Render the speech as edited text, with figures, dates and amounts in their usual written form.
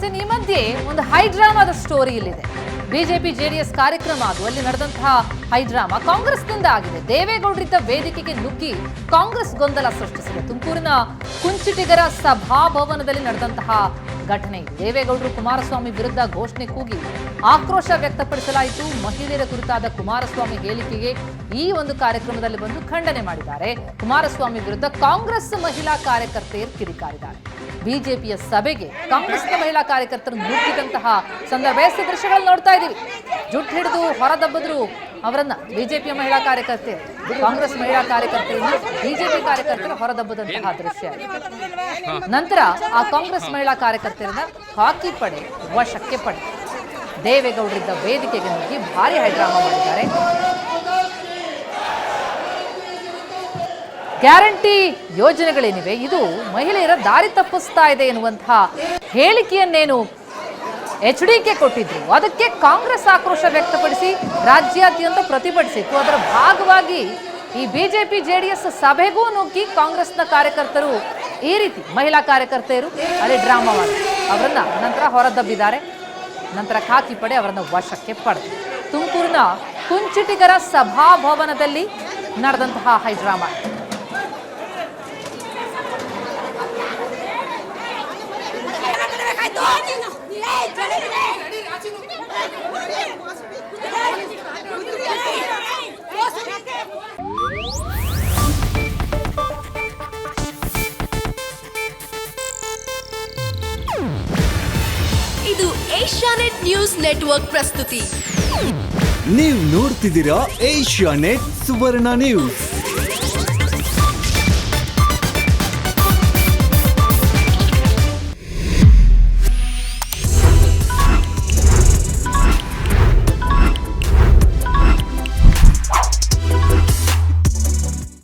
ಇನ್ ಈ ಮಧ್ಯೆ ಒಂದು ಹೈ ಡ್ರಾಮಾದ ಸ್ಟೋರಿ ಇಲ್ಲಿದೆ. ಬಿಜೆಪಿ ಜೆಡಿಎಸ್ ಕಾರ್ಯಕ್ರಮ ಅದು. ಅಲ್ಲಿ ನಡೆದಂತಹ ಹೈ ಡ್ರಾಮಾ ಕಾಂಗ್ರೆಸ್ನಿಂದ ಆಗಿದೆ. ದೇವೇಗೌಡರಿದ್ದ ವೇದಿಕೆಗೆ ನುಗ್ಗಿ ಕಾಂಗ್ರೆಸ್ ಗೊಂದಲ ಸೃಷ್ಟಿಸಿದೆ. ತುಮಕೂರಿನ ಕುಂಚಿಟಿಗರ ಸಭಾಭವನದಲ್ಲಿ ನಡೆದಂತಹ ಘಟನೆ ಇದು. ದೇವೇಗೌಡರು ಕುಮಾರಸ್ವಾಮಿ ವಿರುದ್ಧ ಘೋಷಣೆ ಕೂಗಿ ಆಕ್ರೋಶ ವ್ಯಕ್ತಪಡಿಸಲಾಯಿತು. ಮಹಿಳೆಯರ ಕುರಿತಾದ ಕುಮಾರಸ್ವಾಮಿ ಹೇಳಿಕೆಗೆ ಈ ಒಂದು ಕಾರ್ಯಕ್ರಮದಲ್ಲಿ ಬಂದು ಖಂಡನೆ ಮಾಡಿದ್ದಾರೆ. ಕುಮಾರಸ್ವಾಮಿ ವಿರುದ್ಧ ಕಾಂಗ್ರೆಸ್ ಮಹಿಳಾ ಕಾರ್ಯಕರ್ತೆಯರು ಕಿಡಿಕಾರಿದ್ದಾರೆ. ಬಿಜೆಪಿಯ ಸಭೆಗೆ ಕಾಂಗ್ರೆಸ್ನ ಮಹಿಳಾ ಕಾರ್ಯಕರ್ತರು ನುಗ್ಗಿದಂತಹ ಸಂದರ್ಭ ದೃಶ್ಯಗಳನ್ನು ನೋಡ್ತಾ ಇದ್ದೀವಿ. ಜುಟ್ಟು ಹಿಡಿದು ಹೊರದಬ್ಬದ್ರು ಅವರನ್ನ ಬಿಜೆಪಿಯ ಮಹಿಳಾ ಕಾರ್ಯಕರ್ತೆ, ಕಾಂಗ್ರೆಸ್ ಮಹಿಳಾ ಕಾರ್ಯಕರ್ತೆಯಿಂದ ಬಿಜೆಪಿ ಕಾರ್ಯಕರ್ತರು ಹೊರದಬ್ಬದಂತಹ ದೃಶ್ಯ. ನಂತರ ಆ ಕಾಂಗ್ರೆಸ್ ಮಹಿಳಾ ಕಾರ್ಯಕರ್ತರನ್ನ ಹಾಕಿ ಪಡೆ ವಶಕ್ಕೆ ಪಡೆ ದೇವೇಗೌಡರಿದ್ದ ವೇದಿಕೆಗೆ ನುಗ್ಗಿ ಭಾರಿ ಹೈಡ್ರಾಮಾ ಮಾಡಿದ್ದಾರೆ. ಗ್ಯಾರಂಟಿ ಯೋಜನೆಗಳೇನಿವೆ ಇದು ಮಹಿಳೆಯರ ದಾರಿ ತಪ್ಪಿಸ್ತಾ ಇದೆ ಎನ್ನುವಂತಹ ಹೇಳಿಕೆಯನ್ನೇನು HDK ಕೊಟ್ಟಿದ್ರು. ಅದಕ್ಕೆ ಕಾಂಗ್ರೆಸ್ ಆಕ್ರೋಶ ವ್ಯಕ್ತಪಡಿಸಿ ರಾಜ್ಯಾದ್ಯಂತ ಪ್ರತಿಭಟಿಸಿತ್ತು. ಅದರ ಭಾಗವಾಗಿ ಈ ಬಿಜೆಪಿ ಜೆಡಿಎಸ್ ಸಭೆಗೂ ನುಗ್ಗಿ ಕಾಂಗ್ರೆಸ್ನ ಕಾರ್ಯಕರ್ತರು ಈ ರೀತಿ ಮಹಿಳಾ ಕಾರ್ಯಕರ್ತೆಯರು ಅಲ್ಲಿ ಡ್ರಾಮಾ ಮಾಡಿ ಅವರನ್ನ ನಂತರ ಹೊರದಬ್ಬಿದ್ದಾರೆ. ನಂತರ ಖಾಕಿ ಪಡೆ ಅವರನ್ನು ವಶಕ್ಕೆ ಪಡೆದು ತುಮಕೂರಿನ ಕುಂಚಿಟಿಗರ ಸಭಾಭವನದಲ್ಲಿ ನಡೆದಂತಹ ಹೈ ಡ್ರಾಮಾ. ಇದು ಏಷ್ಯಾನೆಟ್ ನ್ಯೂಸ್ ನೆಟ್ವರ್ಕ್ ಪ್ರಸ್ತುತಿ. ನೀವು ನೋಡ್ತಿದ್ದೀರಾ ಏಷ್ಯಾನೆಟ್ ಸುವರ್ಣ ನ್ಯೂಸ್.